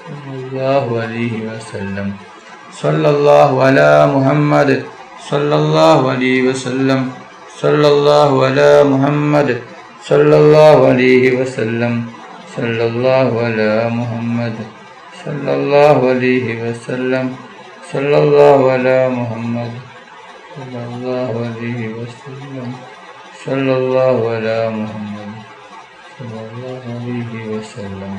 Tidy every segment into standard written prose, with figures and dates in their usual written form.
sallallahu alaihi wasallam. Sallallahu ala Muhammad sallallahu alaihi wasallam. Sallallahu ala Muhammad sallallahu alaihi wasallam. Sallallahu ala Muhammad sallallahu alaihi wasallam. Sallallahu ala Muhammad sallallahu alaihi wasallam. Sallallahu ala Muhammad sallallahu alaihi wasallam.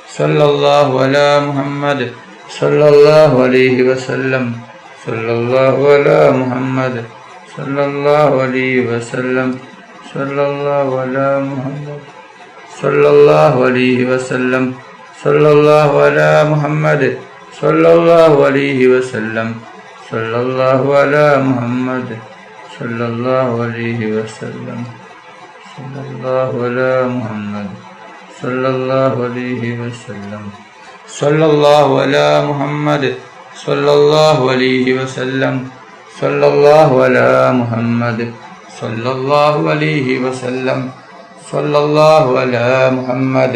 Sallallahu ala Muhammad sallallahu alaihi wasallam. Sallallahu ala Muhammad sallallahu alaihi wasallam. Sallallahu ala Muhammad sallallahu alaihi wasallam. Sallallahu ala Muhammad sallallahu alaihi wasallam. Sallallahu ala Muhammad sallallahu alaihi wasallam. Sallallahu ala Muhammad sallallahu alaihi wasallam. Sallallahu ala Muhammad sallallahu alaihi wasallam. Sallallahu ala Muhammad sallallahu alaihi wasallam. Sallallahu ala Muhammad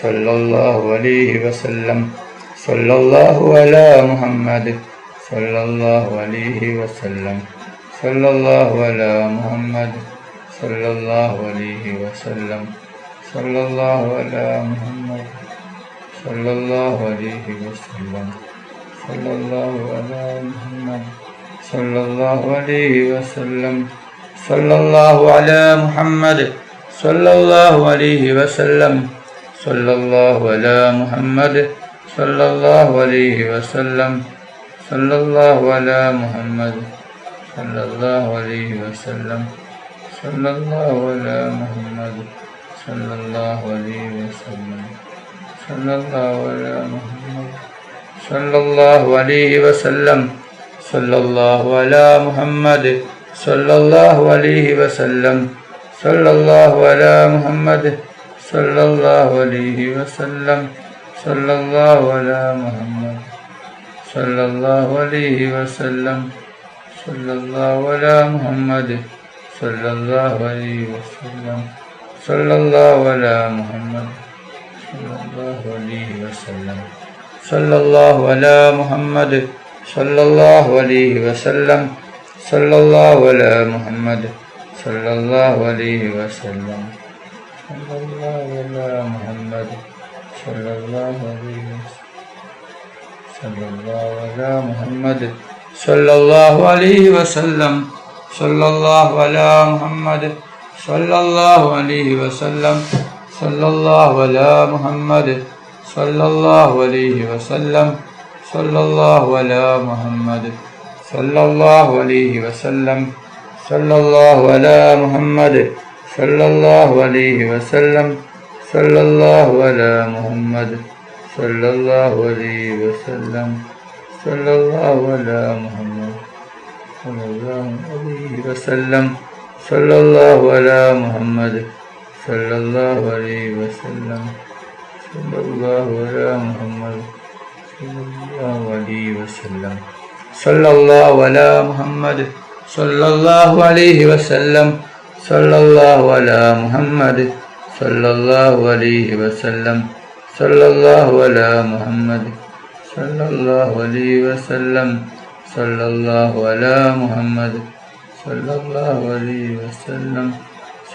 sallallahu alaihi wasallam. Sallallahu ala Muhammad sallallahu alaihi wasallam. Sallallahu ala Muhammad sallallahu alaihi wasallam. Sallallahu ala Muhammad sallallahu alaihi wasallam. Sallallahu ala Muhammad sallallahu alaihi wasallam. Sallallahu ala Muhammad sallallahu alaihi wasallam. Sallallahu ala Muhammad sallallahu alaihi wasallam. Sallallahu ala Muhammad sallallahu alaihi wasallam. Sallallahu ala Muhammad sallallahu alaihi wasallam. Sallallahu ala Muhammad sallallahu alaihi wasallam. Sallallahu ala Muhammad sallallahu alaihi wasallam. Sallallahu ala Muhammad sallallahu alaihi wasallam. Sallallahu ala Muhammad sallallahu alaihi wasallam. Sallallahu ala Muhammad sallallahu alaihi wasallam. Sallallahu ala Muhammad sallallahu alaihi wasallam. Sallallahu ala Muhammad sallallahu alaihi wasallam. Sallallahu ala Muhammad sallallahu alaihi wasallam. Sallallahu ala Muhammad sallallahu alaihi wasallam. Sallallahu ala Muhammad sallallahu alaihi wasallam. Sallallahu ala Muhammad sallallahu alaihi wasallam. Sallallahu ala Muhammad sallallahu alaihi wasallam. Sallallahu ala Muhammad sallallahu alaihi wasallam. Sallallahu ala Muhammad sallallahu alaihi wasallam. Sallallahu ala Muhammad sallallahu alaihi wasallam. Sallallahu ala Muhammad sallallahu alaihi wasallam. Sallallahu ala Muhammad sallallahu alaihi wasallam. Sallallahu ala Muhammad sallallahu alaihi wasallam. Sallallahu ala Muhammad sallallahu alaihi wasallam. Sallallahu ala Muhammad sallallahu alaihi wasallam. Sallallahu ala Muhammad sallallahu alaihi wasallam. Sallallahu ala Muhammad sallallahu alaihi wasallam. Sallallahu ala Muhammad sallallahu alaihi wasallam.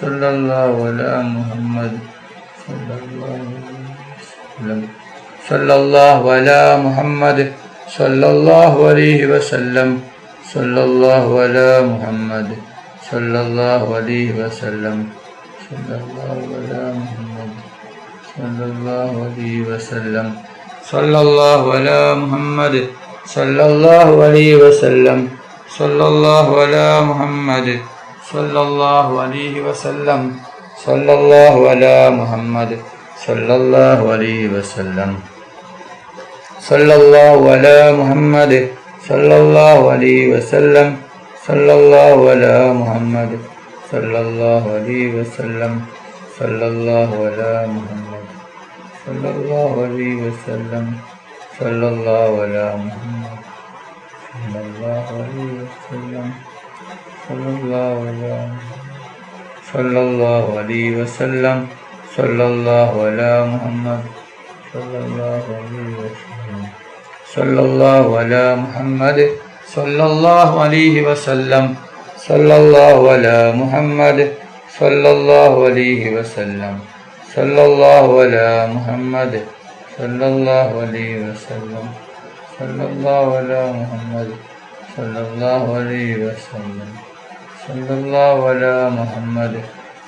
Sallallahu ala Muhammad sallallahu alaihi wasallam. Sallallahu ala Muhammad sallallahu alaihi wasallam. Sallallahu ala Muhammad sallallahu alaihi wasallam. Sallallahu ala Muhammad sallallahu alaihi wasallam. Sallallahu ala Muhammad sallallahu alaihi wasallam. Sallallahu ala Muhammad sallallahu alaihi wasallam. Sallallahu ala Muhammad sallallahu alaihi wasallam. Sallallahu ala Muhammad sallallahu alaihi wasallam. Sallallahu ala Muhammad sallallahu alaihi wasallam. Sallallahu ala Muhammad sallallahu alaihi wasallam. Sallallahu ala sallallahu alaihi wasallam. Sallallahu ala Muhammad sallallahu alaihi wasallam. Sallallahu ala Muhammad sallallahu alaihi wasallam. Sallallahu ala Muhammad sallallahu alaihi wasallam. Sallallahu ala Muhammad sallallahu alaihi wasallam. Sallallahu ala Muhammad sallallahu alaihi wasallam. Sallallahu ala Muhammad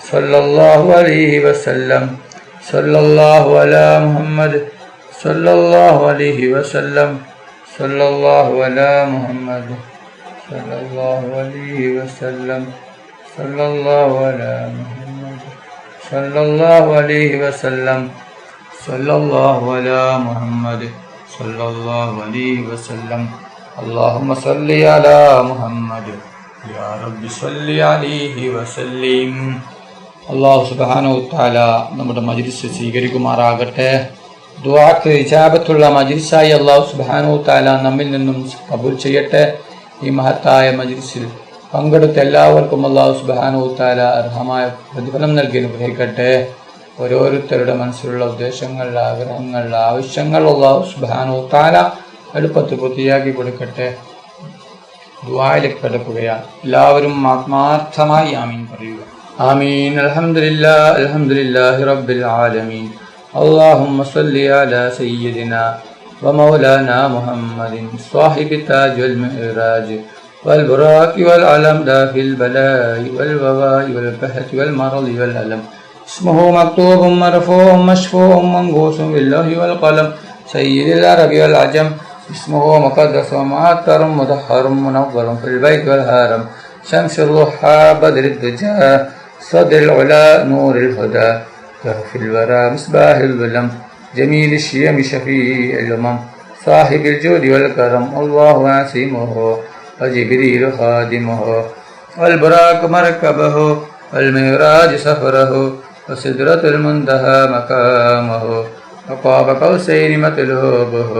sallallahu alaihi wasallam. Sallallahu ala Muhammad sallallahu alaihi wasallam. Sallallahu ala Muhammad sallallahu alaihi wasallam. Sallallahu ala Muhammad sallallahu alaihi wasallam. Sallallahu ala Muhammad sallallahu alaihi wasallam. Allahumma salli ala Muhammad ya Rabbi salli alaihi wasallim. അല്ലാഹു സുബ്ഹാനഹു വ തആല നമ്മുടെ മജ്ലിസ് സ്വീകരിക്കുമാറാകട്ടെ. ദുആക്ക് ഇജാബത്തുള്ള മജ്ലിസായി അല്ലാഹു സുബ്ഹാനഹു വ തആല നമ്മിൽ നിന്നും കബൂൽ ചെയ്യട്ടെ. ഈ മഹത്തായ മജ്ലിസിൽ പങ്കെടുത്ത എല്ലാവർക്കും അല്ലാഹു സുബ്ഹാനഹു വ തആല അർഹമായ പ്രതിഫലം നൽകി അനുഗ്രഹിക്കട്ടെ. ഓരോരുത്തരുടെ മനസ്സിലുള്ള ഉദ്ദേശങ്ങൾ, ആഗ്രഹങ്ങൾ, ആവശ്യങ്ങൾ അല്ലാഹു സുബ്ഹാനഹു വ തആല എളുപ്പത്തിൽ പൂർത്തിയാക്കി കൊടുക്കട്ടെ. ദുആയിലേക്ക് കടക്കുകയാണ്. എല്ലാവരും ആത്മാർത്ഥമായി ആമീൻ പറയുക. ആമീൻ. അൽഹംദുലില്ലാഹി റബ്ബിൽ ആലമീൻ. اللهم صل على سيدنا ومولانا محمد صاحب التاج والمعراج والبراق والعلم دافع البلاء والوباء والقحط والمرض والألم. اسمه مكتوب مرفوع مشفوع منقوش باللوح والقلم. سيد العرب والعجم. اسمه مقدس ومعطر مطهر منور في البيت والهرم. شمس الضحى بدر الدجى صدر العلا نور الهدى. في الورى مصباح الظلم. جميل الشيم شفيع الأمم. صاحب الجود والكرم. الله عاصمه وجبريل خادمه. والبراق مركبه والمعراج سفره. وسدرة المنتهى مقامه. وقاب قوسين مطلوبه.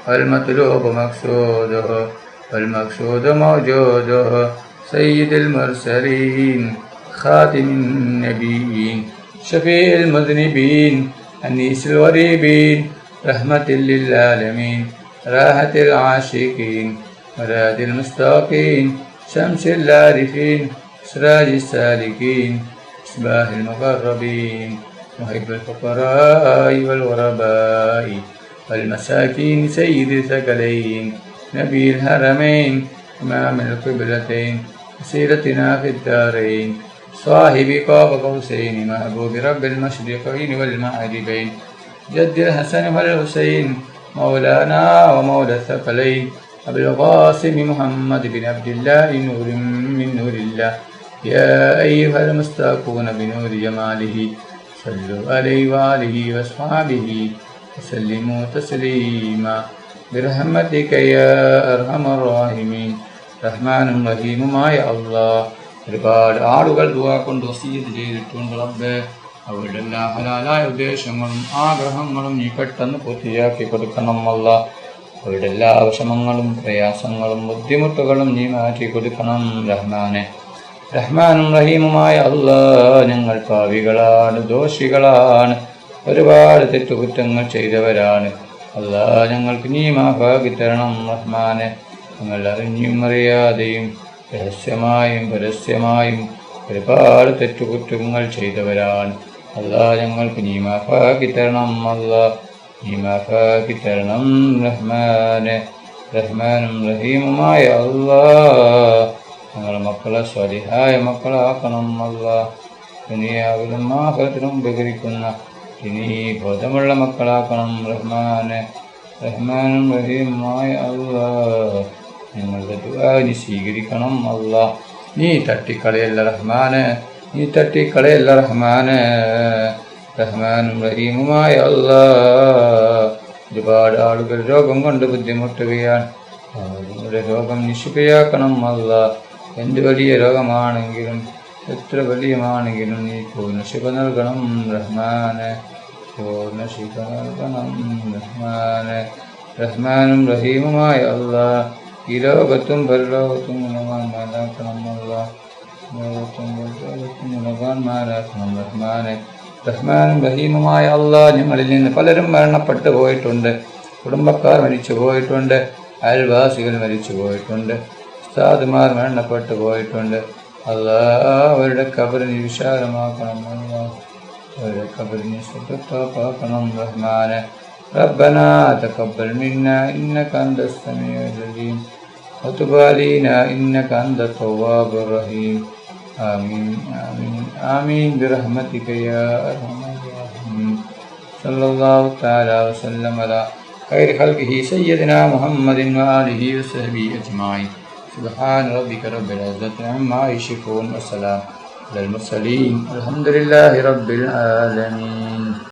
والمطلوب مقصوده. والمقصود موجوده. سيد المرسلين خاتم النبيين شفيع المذنبين أنيس الغريبين رحمة للعالمين راحة العاشقين مراد المستاقين شمس العارفين سراج السالكين مصباح المقربين محب الفقراء والغرباء والمساكين سيد الثقلين نبي الحرمين إمام القبلتين سيرتنا في الدارين صاحب قاب قوسين محبوب رب المشرقين والمغربين جد الحسن والحسين مولانا ومولى الثقلين أبي القاسم محمد بن عبد الله نور من نور الله. يا أيها المستاقون بنور جماله صلوا عليه وآله وأصحابه وسلموا تسليما برحمتك يا أرحم الراحمين. റഹ്മാനും റഹീമുമായ അല്ലാഹ്. ഒരുപാട് ആളുകൾ ദുആ കൊണ്ട് വസിയ്യത്ത് ചെയ്തിട്ടുണ്ട്. റബ്ബേ, അവരുടെ എല്ലാ ഹലാലായ ഉദ്ദേശങ്ങളും ആഗ്രഹങ്ങളും നീ പെട്ടെന്ന് പൂർത്തിയാക്കി കൊടുക്കണം അല്ലാഹ്. അവരുടെ എല്ലാ വിഷമങ്ങളും പ്രയാസങ്ങളും ബുദ്ധിമുട്ടുകളും നീ മാറ്റി കൊടുക്കണം റഹ്മാനെ. റഹ്മാനും റഹീമുമായ അല്ലാഹ്, ഞങ്ങൾ പാവികളാണ്, ദോഷികളാണ്, ഒരുപാട് തെറ്റുകുറ്റങ്ങൾ ചെയ്തവരാണ് അല്ലാഹ്. ഞങ്ങൾക്ക് നീ മാഫാക്കി തരണം റഹ്മാനെ. ഞങ്ങൾ അറിഞ്ഞും അറിയാതെയും രഹസ്യമായും പരസ്യമായും ഒരുപാട് തെറ്റുകുറ്റങ്ങൾ ചെയ്തവരാണ് അല്ലാഹ്. ഞങ്ങൾക്ക് നീ മാഫാക്കി തരണം അല്ലാഹ്, നീ മാഫാക്കി തരണം റഹ്മാനെ. റഹ്മാനും റഹീമുമായ അല്ലാഹ്, ഞങ്ങളുടെ മക്കളെ സ്വാലിഹായ മക്കളാക്കണം അല്ലാഹ്. ദുനിയാവിലും ആഖിറത്തിലും ഉപകരിക്കുന്ന ഇനി ബോധമുള്ള മക്കളാക്കണം റഹ്മാനെ. റഹ്മാനും റഹീമുമായ അല്ലാഹ്, ഞങ്ങളുടെ ദുആ നീ സ്വീകരിക്കണം അല്ലാഹ്. നീ തട്ടിക്കളയല്ല റഹ്മാനെ, നീ തട്ടിക്കളയല്ല റഹ്മാനെ. റഹ്മാനും റഹീമുമായ അല്ലാഹ്, ഒരുപാട് ആളുകൾ രോഗം കൊണ്ട് ബുദ്ധിമുട്ടുകയാണ്. അവരുടെ രോഗം നിശിപ്പയാക്കണം അല്ലാഹ്. എന്ത് വലിയ രോഗമാണെങ്കിലും എത്ര വലിയമാണെങ്കിലും നീ പൂർണ്ണ ശിഫ നൽകണം റഹ്മാനെ, പൂർണ്ണ ശിഫ നൽകണം റഹ്മാനെ. റഹ്മാനും റഹീമുമായ അല്ലാഹ്, ഈ ലോകത്തും പരലോകത്തും ഗുണവാന്മാരാക്കണം അല്ലാഹ്. ലോകത്തും പരലോകത്തും ഗുണവാന്മാരാക്കണം റഹ്മാനെ. റഹ്മാനും റഹീമുമായ അള്ളാഹ്, ഞങ്ങളിൽ നിന്ന് പലരും മരണപ്പെട്ടു പോയിട്ടുണ്ട്. കുടുംബക്കാർ മരിച്ചു പോയിട്ടുണ്ട്, അയൽവാസികൾ മരിച്ചു പോയിട്ടുണ്ട്, ഉസ്താദുമാർ മരണപ്പെട്ടു പോയിട്ടുണ്ട്. അള്ളാഹ് അവരുടെ ഖബറിനെ വിശാലമാക്കണം. അള്ളാഹ് അവരുടെ ഖബറിനെ സുഖത്താക്കണം റഹ്മാനെ. ربنا تقبل منا إنك أنت السميع العليم وتب علينا إنك أنت التواب الرحيم. آمين آمين آمين برحمتك يا أرحم الراحمين. صلى الله تعالى وسلم على خير خلقه سيدنا محمد وآله وصحبه أجمعين. سبحان ربك رب العزة عما يصفون وسلام على المرسلين. الحمد لله رب العالمين.